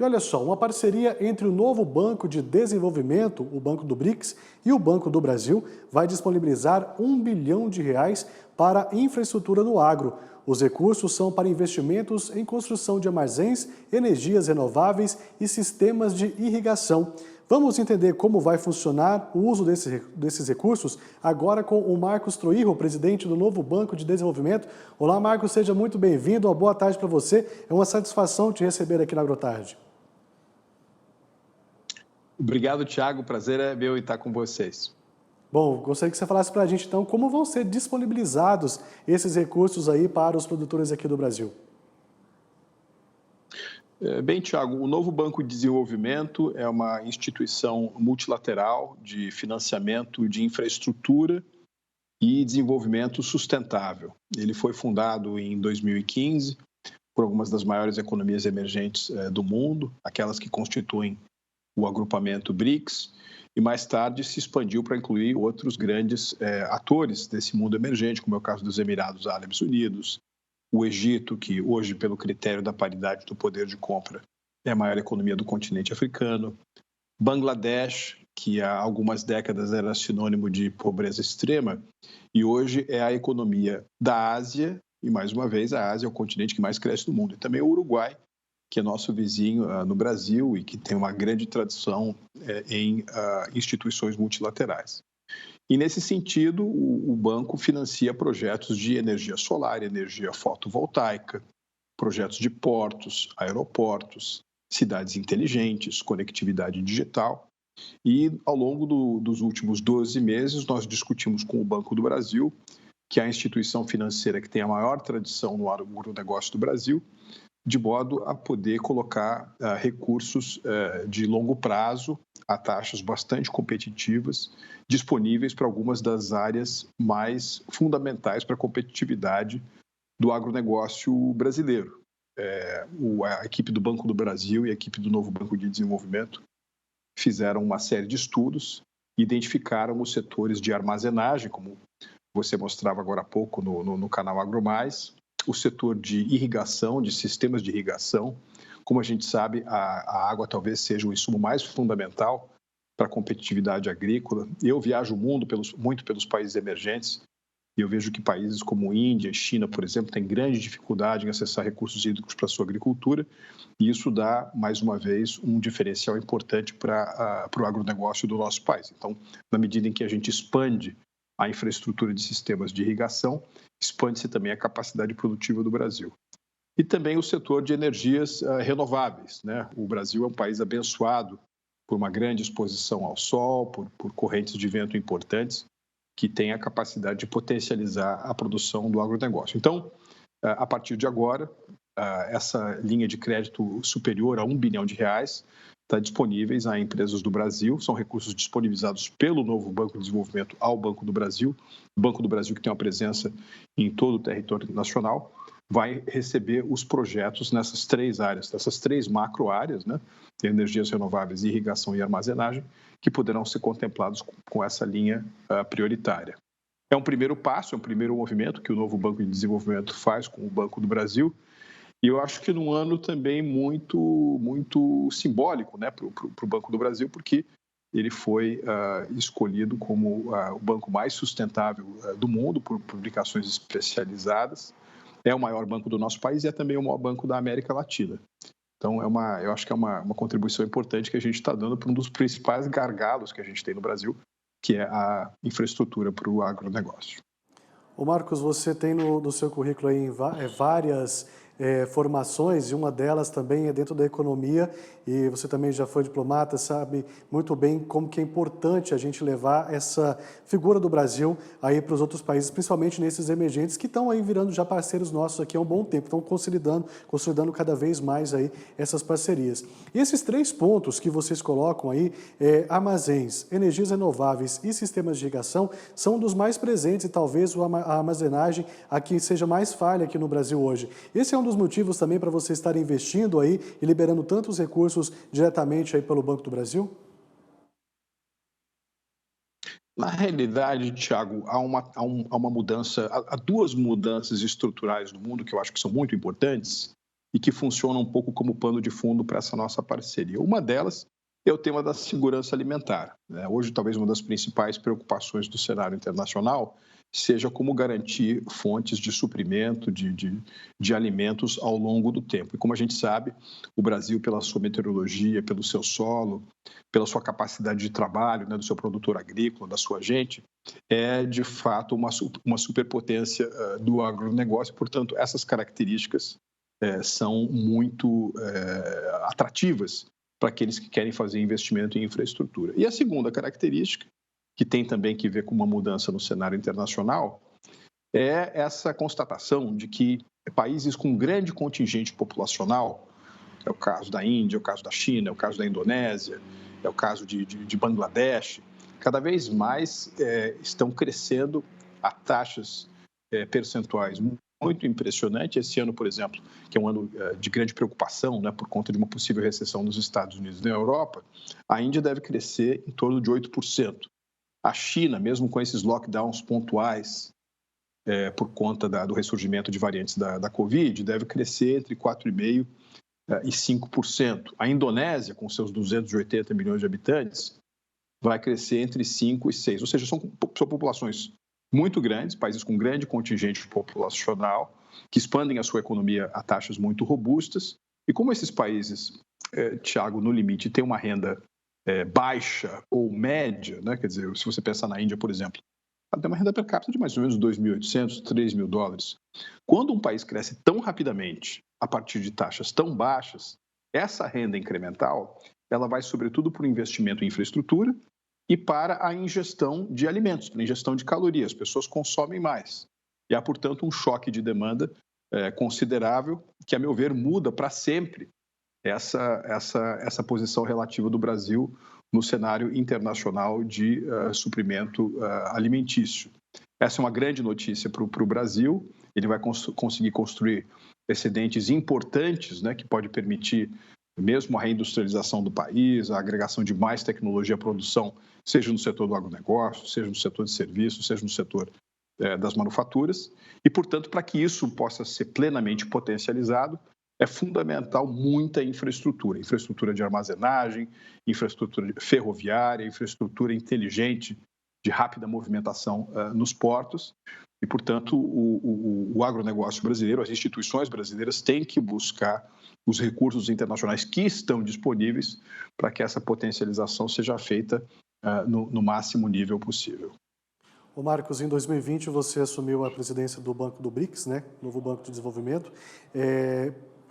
E olha só, uma parceria entre o novo Banco de Desenvolvimento, o Banco do BRICS, e o Banco do Brasil vai disponibilizar R$ 1 bilhão para infraestrutura no agro. Os recursos são para investimentos em construção de armazéns, energias renováveis e sistemas de irrigação. Vamos entender como vai funcionar o uso desses recursos agora com o Marcos Troirro, presidente do novo Banco de Desenvolvimento. Olá, Marcos, seja muito bem-vindo. Uma boa tarde para você. É uma satisfação te receber aqui na AgroTarde. Obrigado, Thiago. Prazer é meu estar com vocês. Bom, gostaria que você falasse para a gente, então, como vão ser disponibilizados esses recursos aí para os produtores aqui do Brasil. Bem, Thiago, o novo Banco de Desenvolvimento é uma instituição multilateral de financiamento de infraestrutura e desenvolvimento sustentável. Ele foi fundado em 2015 por algumas das maiores economias emergentes do mundo, aquelas que constituem o agrupamento BRICS, e mais tarde se expandiu para incluir outros grandes atores desse mundo emergente, como é o caso dos Emirados Árabes Unidos, o Egito, que hoje, pelo critério da paridade do poder de compra, é a maior economia do continente africano, Bangladesh, que há algumas décadas era sinônimo de pobreza extrema, e hoje é a economia da Ásia, e mais uma vez a Ásia é o continente que mais cresce no mundo, e também o Uruguai, que é nosso vizinho no Brasil e que tem uma grande tradição em instituições multilaterais. E, nesse sentido, o banco financia projetos de energia solar, energia fotovoltaica, projetos de portos, aeroportos, cidades inteligentes, conectividade digital. E, ao longo dos últimos 12 meses, nós discutimos com o Banco do Brasil, que é a instituição financeira que tem a maior tradição no agronegócio do Brasil, de modo a poder colocar recursos de longo prazo a taxas bastante competitivas, disponíveis para algumas das áreas mais fundamentais para a competitividade do agronegócio brasileiro. A equipe do Banco do Brasil e a equipe do novo Banco de Desenvolvimento fizeram uma série de estudos, identificaram os setores de armazenagem, como você mostrava agora há pouco no canal AgroMais, o setor de irrigação, de sistemas de irrigação. Como a gente sabe, a água talvez seja o insumo mais fundamental para a competitividade agrícola. Eu viajo o mundo muito pelos países emergentes e eu vejo que países como Índia, China, por exemplo, têm grande dificuldade em acessar recursos hídricos para a sua agricultura e isso dá, mais uma vez, um diferencial importante para o agronegócio do nosso país. Então, na medida em que a gente expande a infraestrutura de sistemas de irrigação, expande-se também a capacidade produtiva do Brasil. E também o setor de energias renováveis, né? O Brasil é um país abençoado por uma grande exposição ao sol, por correntes de vento importantes, que tem a capacidade de potencializar a produção do agronegócio. Então, a partir de agora, essa linha de crédito superior a R$ 1 bilhão está disponíveis a empresas do Brasil, são recursos disponibilizados pelo novo Banco de Desenvolvimento ao Banco do Brasil. O Banco do Brasil, que tem uma presença em todo o território nacional, vai receber os projetos nessas três áreas, nessas três macro-áreas, né? Energias renováveis, irrigação e armazenagem, que poderão ser contemplados com essa linha prioritária. É um primeiro passo, é um primeiro movimento que o novo Banco de Desenvolvimento faz com o Banco do Brasil, e eu acho que num ano também muito simbólico, né, para o Banco do Brasil, porque ele foi escolhido como o banco mais sustentável do mundo por publicações especializadas. É o maior banco do nosso país e é também o maior banco da América Latina. Então, eu acho que é uma contribuição importante que a gente está dando para um dos principais gargalos que a gente tem no Brasil, que é a infraestrutura para o agronegócio. Ô Marcos, você tem no seu currículo aí várias formações, e uma delas também é dentro da economia, e você também já foi diplomata, sabe muito bem como que é importante a gente levar essa figura do Brasil aí para os outros países, principalmente nesses emergentes que estão aí virando já parceiros nossos aqui há um bom tempo, estão consolidando cada vez mais aí essas parcerias. E esses três pontos que vocês colocam aí, armazéns, energias renováveis e sistemas de irrigação, são um dos mais presentes e talvez a armazenagem aqui seja mais falha aqui no Brasil hoje. Esse é um dos motivos também para você estar investindo aí e liberando tantos recursos diretamente aí pelo Banco do Brasil? Na realidade, Thiago, há uma mudança, há duas mudanças estruturais no mundo que eu acho que são muito importantes e que funcionam um pouco como pano de fundo para essa nossa parceria. Uma delas é o tema da segurança alimentar, né? Hoje, talvez uma das principais preocupações do cenário internacional seja como garantir fontes de suprimento de alimentos ao longo do tempo. E como a gente sabe, o Brasil, pela sua meteorologia, pelo seu solo, pela sua capacidade de trabalho, né, do seu produtor agrícola, da sua gente, é de fato uma superpotência do agronegócio. Portanto, essas características são muito atrativas para aqueles que querem fazer investimento em infraestrutura. E a segunda característica, que tem também que ver com uma mudança no cenário internacional, é essa constatação de que países com grande contingente populacional, é o caso da Índia, é o caso da China, é o caso da Indonésia, é o caso de Bangladesh, cada vez mais estão crescendo a taxas percentuais muito impressionante. Esse ano, por exemplo, que é um ano de grande preocupação, né, por conta de uma possível recessão nos Estados Unidos e na Europa, a Índia deve crescer em torno de 8%. A China, mesmo com esses lockdowns pontuais, por conta do ressurgimento de variantes da Covid, deve crescer entre 4,5% e 5%. A Indonésia, com seus 280 milhões de habitantes, vai crescer entre 5% e 6%. Ou seja, são populações muito grandes, países com grande contingente populacional, que expandem a sua economia a taxas muito robustas. E como esses países, Tiago, no limite, têm uma renda baixa ou média, né? Quer dizer, se você pensar na Índia, por exemplo, ela tem uma renda per capita de mais ou menos 2.800, 3.000 dólares. Quando um país cresce tão rapidamente a partir de taxas tão baixas, essa renda incremental, ela vai sobretudo para o investimento em infraestrutura e para a ingestão de alimentos, para a ingestão de calorias. As pessoas consomem mais. E há, portanto, um choque de demanda considerável que, a meu ver, muda para sempre essa posição relativa do Brasil no cenário internacional de suprimento alimentício. Essa é uma grande notícia para o Brasil. Ele vai conseguir construir excedentes importantes, né, que pode permitir mesmo a reindustrialização do país, a agregação de mais tecnologia à produção, seja no setor do agronegócio, seja no setor de serviços, seja no setor das manufaturas. E, portanto, para que isso possa ser plenamente potencializado, é fundamental muita infraestrutura, infraestrutura de armazenagem, infraestrutura ferroviária, infraestrutura inteligente de rápida movimentação nos portos. E, portanto, o agronegócio brasileiro, as instituições brasileiras têm que buscar os recursos internacionais que estão disponíveis para que essa potencialização seja feita no máximo nível possível. Ô Marcos, em 2020 você assumiu a presidência do Banco do BRICS, né? Novo Banco de Desenvolvimento.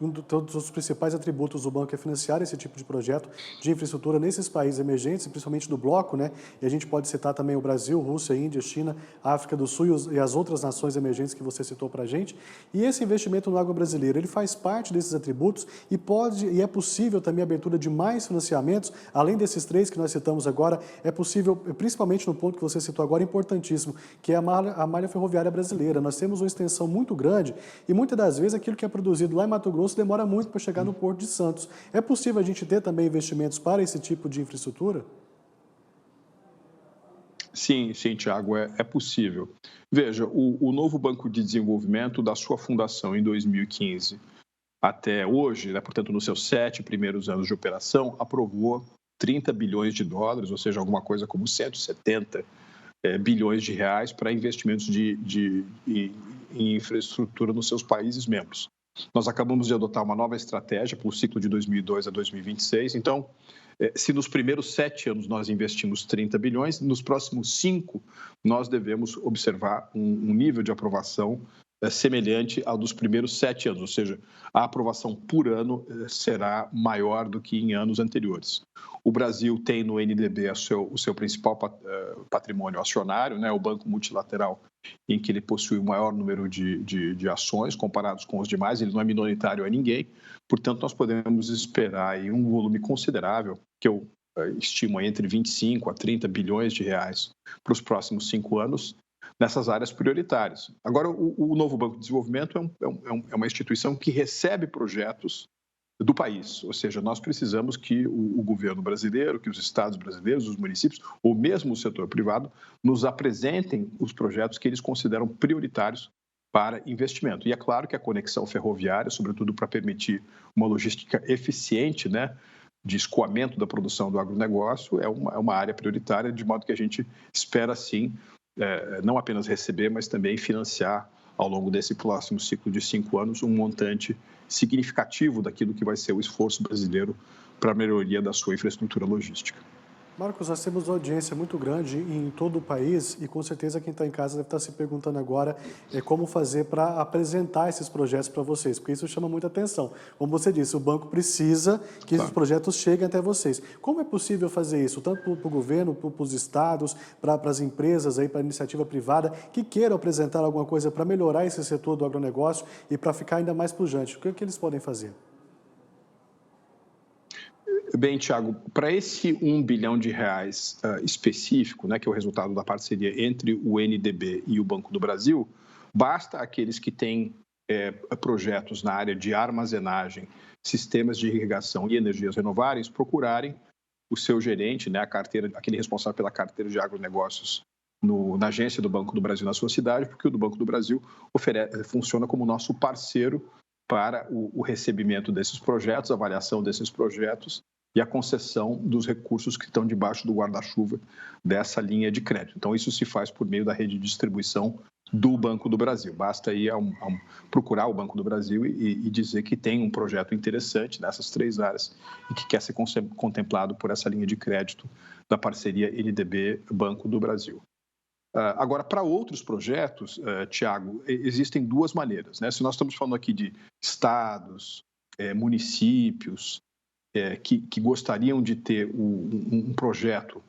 Um dos principais atributos do banco é financiar esse tipo de projeto de infraestrutura nesses países emergentes, principalmente do bloco, né? E a gente pode citar também o Brasil, Rússia, Índia, China, África do Sul e as outras nações emergentes que você citou para a gente. E esse investimento no agro brasileiro, ele faz parte desses atributos e é possível também a abertura de mais financiamentos, além desses três que nós citamos agora, é possível, principalmente no ponto que você citou agora, importantíssimo, que é a malha ferroviária brasileira. Nós temos uma extensão muito grande e muitas das vezes aquilo que é produzido lá em Mato Grosso demora muito para chegar no Porto de Santos. É possível a gente ter também investimentos para esse tipo de infraestrutura? Sim, Tiago, é possível. Veja, o novo Banco de Desenvolvimento, da sua fundação em 2015 até hoje, né, portanto, nos seus 7 primeiros anos de operação, aprovou 30 bilhões de dólares, ou seja, alguma coisa como 170 bilhões de reais para investimentos em infraestrutura nos seus países membros. Nós acabamos de adotar uma nova estratégia para o ciclo de 2002 a 2026. Então, se nos primeiros 7 anos nós investimos 30 bilhões, nos próximos 5 nós devemos observar um nível de aprovação semelhante ao dos primeiros 7 anos, ou seja, a aprovação por ano será maior do que em anos anteriores. O Brasil tem no NDB o seu principal patrimônio acionário, né, o Banco Multilateral, em que ele possui o maior número de ações comparados com os demais, ele não é minoritário a ninguém, portanto, nós podemos esperar aí um volume considerável, que eu estimo entre 25 a 30 bilhões de reais para os próximos 5 anos, nessas áreas prioritárias. Agora, o novo Banco de Desenvolvimento é uma instituição que recebe projetos do país, ou seja, nós precisamos que o governo brasileiro, que os estados brasileiros, os municípios, ou mesmo o setor privado, nos apresentem os projetos que eles consideram prioritários para investimento. E é claro que a conexão ferroviária, sobretudo para permitir uma logística eficiente, né, de escoamento da produção do agronegócio, é uma área prioritária, de modo que a gente espera, sim, não apenas receber, mas também financiar, ao longo desse próximo ciclo de 5 anos, um montante significativo daquilo que vai ser o esforço brasileiro para a melhoria da sua infraestrutura logística. Marcos, nós temos uma audiência muito grande em todo o país e com certeza quem está em casa deve estar se perguntando agora como fazer para apresentar esses projetos para vocês, porque isso chama muita atenção. Como você disse, o banco precisa que esses projetos cheguem até vocês. Como é possível fazer isso, tanto para o governo, para os estados, para as empresas, para a iniciativa privada, que queiram apresentar alguma coisa para melhorar esse setor do agronegócio e para ficar ainda mais pujante? O que eles podem fazer? Bem, Tiago, para esse R$ 1 bilhão específico, né, que é o resultado da parceria entre o NDB e o Banco do Brasil, basta aqueles que têm projetos na área de armazenagem, sistemas de irrigação e energias renováveis procurarem o seu gerente, né, aquele responsável pela carteira de agronegócios na agência do Banco do Brasil na sua cidade, porque o do Banco do Brasil funciona como nosso parceiro para o recebimento desses projetos, a avaliação desses projetos e a concessão dos recursos que estão debaixo do guarda-chuva dessa linha de crédito. Então, isso se faz por meio da rede de distribuição do Banco do Brasil. Basta ir procurar o Banco do Brasil e dizer que tem um projeto interessante nessas 3 áreas e que quer ser contemplado por essa linha de crédito da parceria NDB-Banco do Brasil. Agora, para outros projetos, Tiago, existem 2 maneiras, né? Se nós estamos falando aqui de estados, municípios, que gostariam de ter um projeto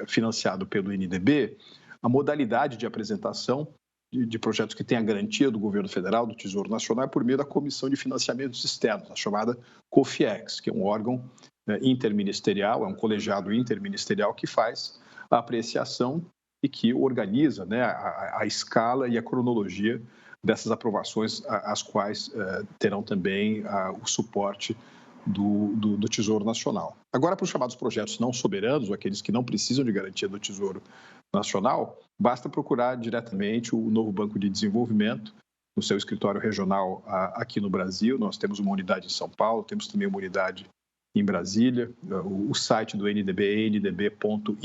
financiado pelo NDB, a modalidade de apresentação de projetos que têm a garantia do governo federal, do Tesouro Nacional, é por meio da Comissão de Financiamentos Externos, a chamada COFIEX, que é um órgão interministerial, é um colegiado interministerial que faz a apreciação e que organiza, né, a escala e a cronologia dessas aprovações, as quais terão também o suporte do Tesouro Nacional. Agora, para os chamados projetos não soberanos, ou aqueles que não precisam de garantia do Tesouro Nacional, basta procurar diretamente o Novo Banco de Desenvolvimento, no seu escritório regional aqui no Brasil. Nós temos uma unidade em São Paulo, temos também uma unidade em Brasília. O site do NDB é ndb.int,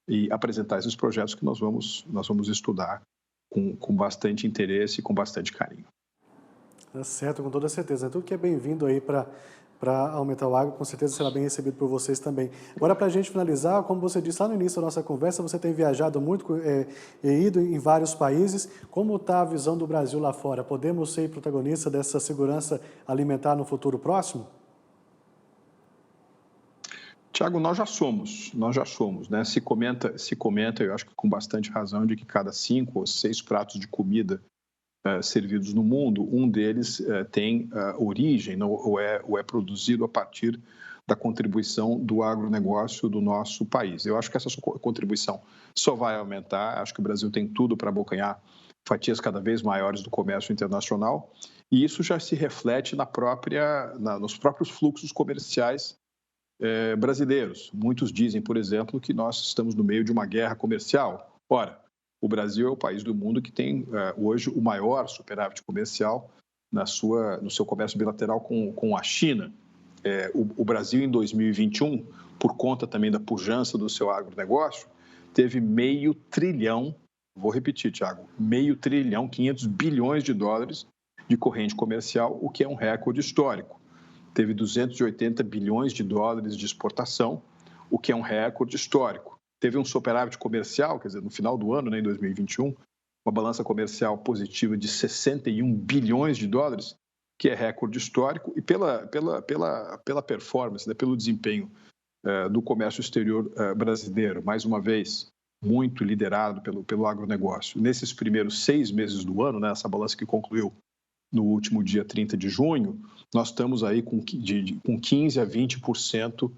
e apresentar esses projetos que nós vamos estudar com bastante interesse e com bastante carinho. Tá certo, com toda certeza. Tudo que é bem-vindo aí para aumentar o agro, com certeza será bem recebido por vocês também. Agora, para a gente finalizar, como você disse lá no início da nossa conversa, você tem viajado muito e ido em vários países. Como está a visão do Brasil lá fora? Podemos ser protagonista dessa segurança alimentar no futuro próximo? Tiago, nós já somos, né? Se comenta, eu acho que com bastante razão, de que cada 5 ou 6 pratos de comida servidos no mundo, um deles tem origem ou é produzido a partir da contribuição do agronegócio do nosso país. Eu acho que essa contribuição só vai aumentar. Acho que o Brasil tem tudo para abocanhar fatias cada vez maiores do comércio internacional, e isso já se reflete nos próprios fluxos comerciais brasileiros. Muitos dizem, por exemplo, que nós estamos no meio de uma guerra comercial. Ora, o Brasil é o país do mundo que tem hoje o maior superávit comercial no seu comércio bilateral com a China. O Brasil, em 2021, por conta também da pujança do seu agronegócio, teve $500 bilhão, vou repetir, Tiago, $500 bilhão, 500 bilhões de dólares de corrente comercial, o que é um recorde histórico. Teve 280 bilhões de dólares de exportação, o que é um recorde histórico. Teve um superávit comercial, quer dizer, no final do ano, né, em 2021, uma balança comercial positiva de 61 bilhões de dólares, que é recorde histórico, e pela performance, né, pelo desempenho do comércio exterior brasileiro, mais uma vez, muito liderado pelo agronegócio. Nesses primeiros 6 meses do ano, né, essa balança que concluiu no último dia 30 de junho, nós estamos aí com 15% a 20%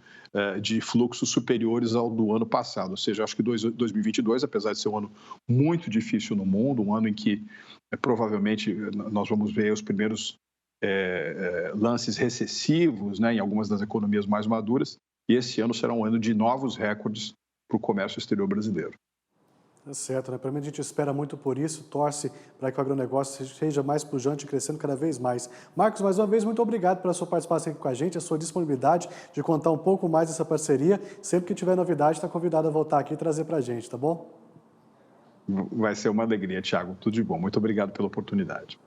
de fluxos superiores ao do ano passado. Ou seja, acho que 2022, apesar de ser um ano muito difícil no mundo, um ano em que provavelmente nós vamos ver os primeiros lances recessivos, né, em algumas das economias mais maduras, e esse ano será um ano de novos recordes para o comércio exterior brasileiro. Tá certo, né? Para mim a gente espera muito por isso, torce para que o agronegócio seja mais pujante e crescendo cada vez mais. Marcos, mais uma vez, muito obrigado pela sua participação aqui com a gente, a sua disponibilidade de contar um pouco mais dessa parceria. Sempre que tiver novidade, está convidado a voltar aqui e trazer para a gente, tá bom? Vai ser uma alegria, Thiago. Tudo de bom. Muito obrigado pela oportunidade.